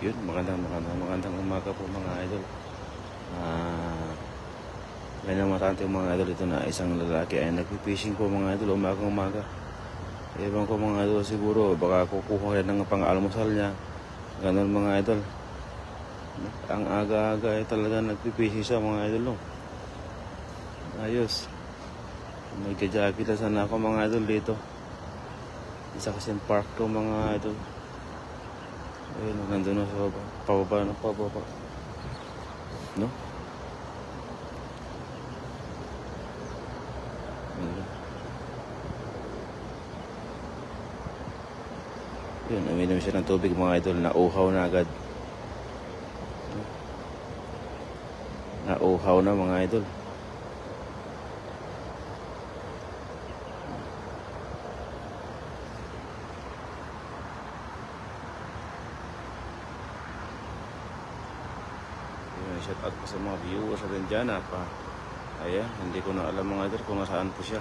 Yun, magandang umaga po mga idol. May namatante yung mga idol dito na isang lalaki ay nagpipishing po mga idol umagang-umaga. Ewan ko mga idol, siguro baka kukuha rin ng pang-almusal niya. Ganun mga idol. Ang aga-aga ay talaga nagpipishing siya mga idol, no? Ayos. Nagja-jogging na sana ako mga idol dito. Isa kasing park to mga idol. Ayun, nandun na sa baba. Pababa. No? Yun, uminom siya ng tubig mga idol. Nauhaw na agad. Nauhaw na mga idol. Shout out po sa mga viewers natin dyan. Ayan, hindi ko na alam mga idol kung nasaan po siya.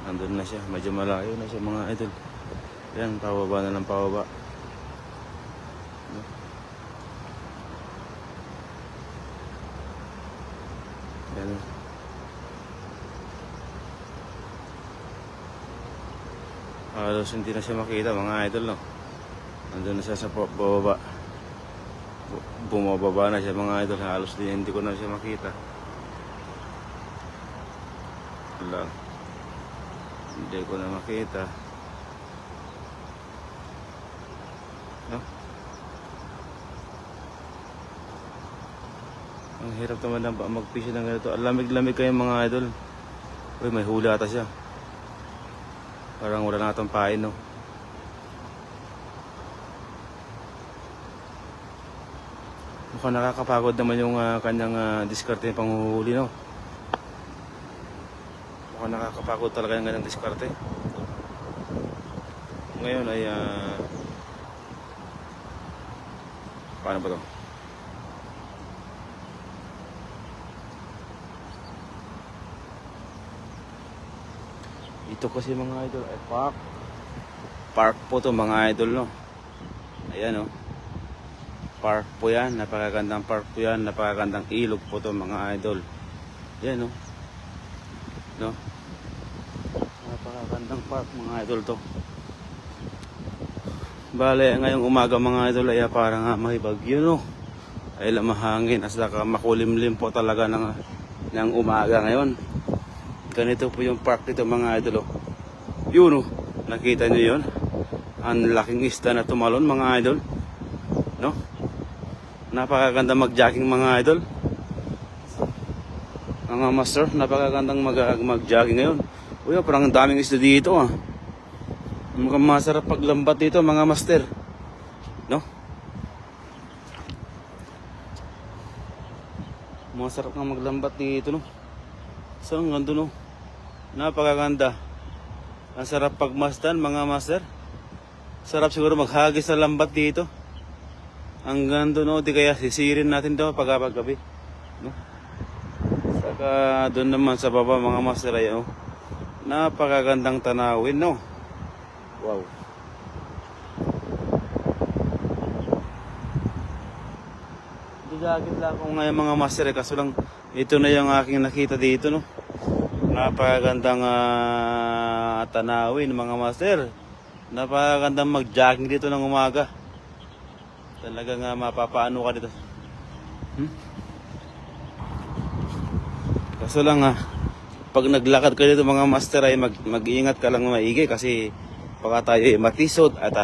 Nandun na siya, medyo malayo na siya mga idol. Ayan, pababa na lang pababa. Ayan. Halos hindi na siya makita mga idol, no? Nandun na siya sa pababa. Bumababa na siya mga idol. Halos hindi ko na siya makita. Wala. Hindi ko na makita. No? Ang hirap naman na mag-fishing ng ganito. Lamig-lamig kayo mga idol. Uy, may huli ata siya. Parang wala na atang pain, no? Mukhang nakakapagod naman yung kanyang diskarte ng panghuhuli, no? Mukhang nakakapagod talaga yung kanyang diskarte. Ngayon ay paano ba to? Ito kasi mga idol ay park po to mga idol, no? Ayan, no? Park po yan, napakagandang park po yan, napakagandang ilog po to mga idol. Yan, no? No? Napakagandang park mga idol to. Bale, ngayong umaga mga idol ay parang may bagyo, no? Ay lamahangin at saka makulimlim po talaga ng umaga ngayon. Ganito po yung park dito mga idol, oh. Yun, oh. Nakita nyo yun? Ang laking isda na tumalon mga idol, no? Napakaganda mag-jogging mga idol. Mga master, napakagandang mag-jogging ngayon. Uy, parang daming isda dito, ah. Mukhang masarap paglambat dito mga master, no? Masarap nga maglambat dito, no? So, ang ganda, no? Napakaganda. Ang sarap pagmasdan mga master. Sarap siguro maghagis sa lambat dito. Ang ganda, no? Di kaya sisirin natin daw paggabi, no? Saka doon naman sa baba mga master ay, oh, napakagandang tanawin, no? Wow. Didagit lang ako ngayon mga master, kaso lang ito na yung aking nakita dito, no? Napakagandang tanawin mga master. Napakagandang mag-jogging dito ng umaga. Talagang mapapaano ka dito. Kaso lang pag naglakad ka dito mga master ay mag-iingat ka lang maigi kasi baka tayo matisod at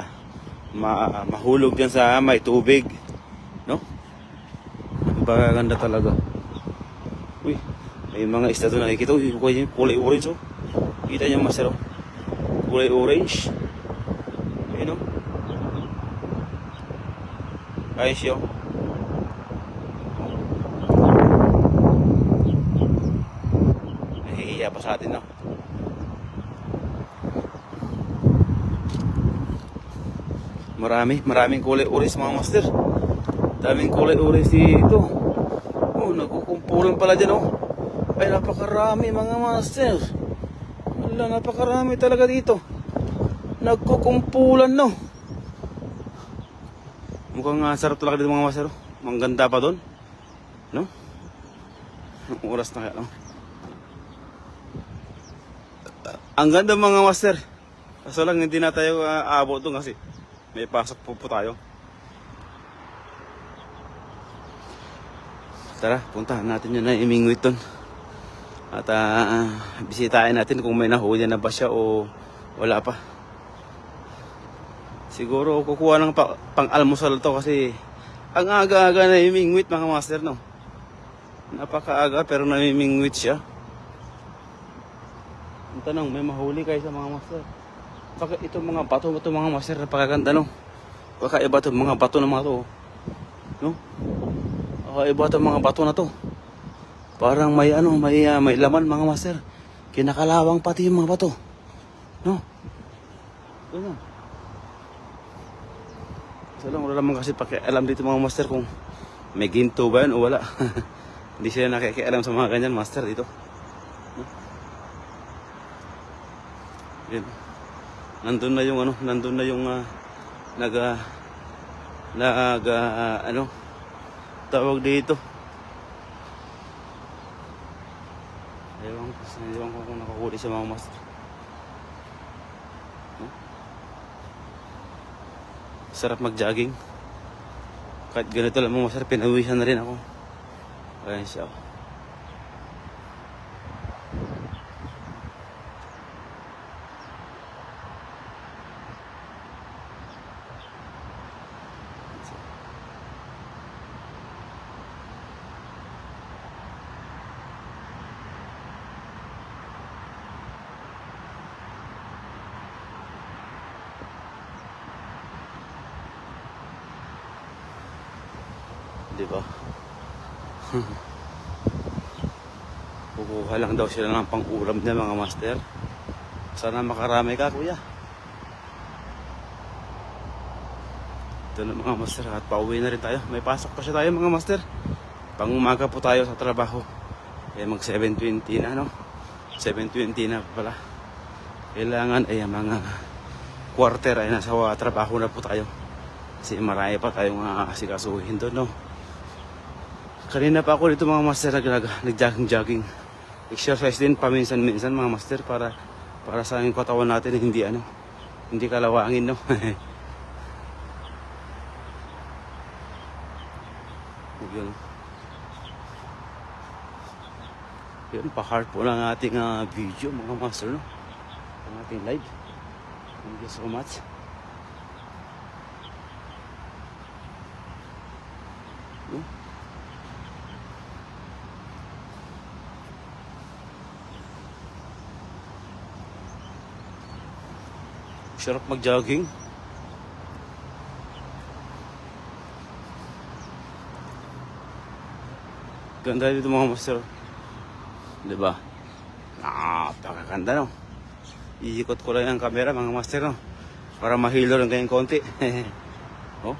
mahulog dyan sa may tubig, no? Napakaganda talaga. Uy, may mga isda doon nakikita. Uy, kulay orange, oh. Kita niyo master, oh. Kulay orange. Ayun, oh. Ayos yun. Nahihiya pa sa atin, no? Maraming kulay orange mga master. Daming kulay orange dito. Oh, nagkukumpulan pala dyan, oh. Ay, napakarami mga master. Wala, napakarami talaga dito. Nagkukumpulan, no? Mukhang sarap talaga dito mga master. Oh. Ang ganda pa doon. No? Ang oras na kaya, no? Ang ganda mga master. Kaso lang hindi na tayo aabot doon kasi may pasok po tayo. Tara, puntahan natin yun na imingwit doon. At bisitahin natin kung may nahuli na ba siya o wala pa. Siguro kukuha ng pang-almusal to kasi ang aga-aga na imingwit mga master, no? Napakaaga pero namimingwit siya. Ang tanong, may mahuli kayo sa mga master? Baka itong mga bato mga master, napakaganda, no? Baka iba itong mga bato na mga to, no? Baka iba itong mga bato na to. Parang may may laman mga master. Kinakalawang pati yung mga bato, no? Ganyan. So lang, wala naman kasi pakialam dito mga master kung may ginto ba yan o wala. Hindi sila nakikialam sa mga ganyan master dito. Yan. Nandun na yung tawag dito. Ewan ko kung nakahuli sa mga master. Sarap mag-jogging. Kahit ganito lang mga master, pinawisan na rin ako. Ayan siya. Diba? Kukuha lang daw sila ng pang-ulam niya mga master. Sana makarami ka kuya. Ito na mga master at pauwi na rin tayo. May pasok pa siya tayo mga master. Pang-umaga po tayo sa trabaho. Eh mag 7:20 na, no? 7:20 na pala. Kailangan ay mga quarter ay nasa trabaho na po tayo. Kasi marami pa tayong asikasuhin doon, no? Kanina pa ako dito mga master nag-jogging. Exercise din paminsan-minsan mga master para sa aming katawan natin hindi kalawangin, no. Yun pa-heart po lang ating video mga master, no. Ang ating live. Thank you so much. No? Sarap mag-jogging. Ganda dito mga master. Diba? Napakaganda, no? Iikot ko lang ang camera mga master, no? Para mahilo lang kayong konti. Oh?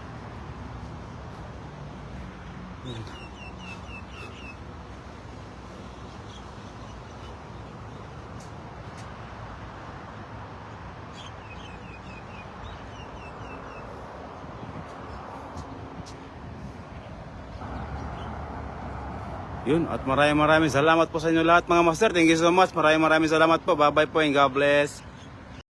Yun, at maraming salamat po sa inyo lahat mga master. Thank you so much. Maraming salamat po. Bye bye po and God bless.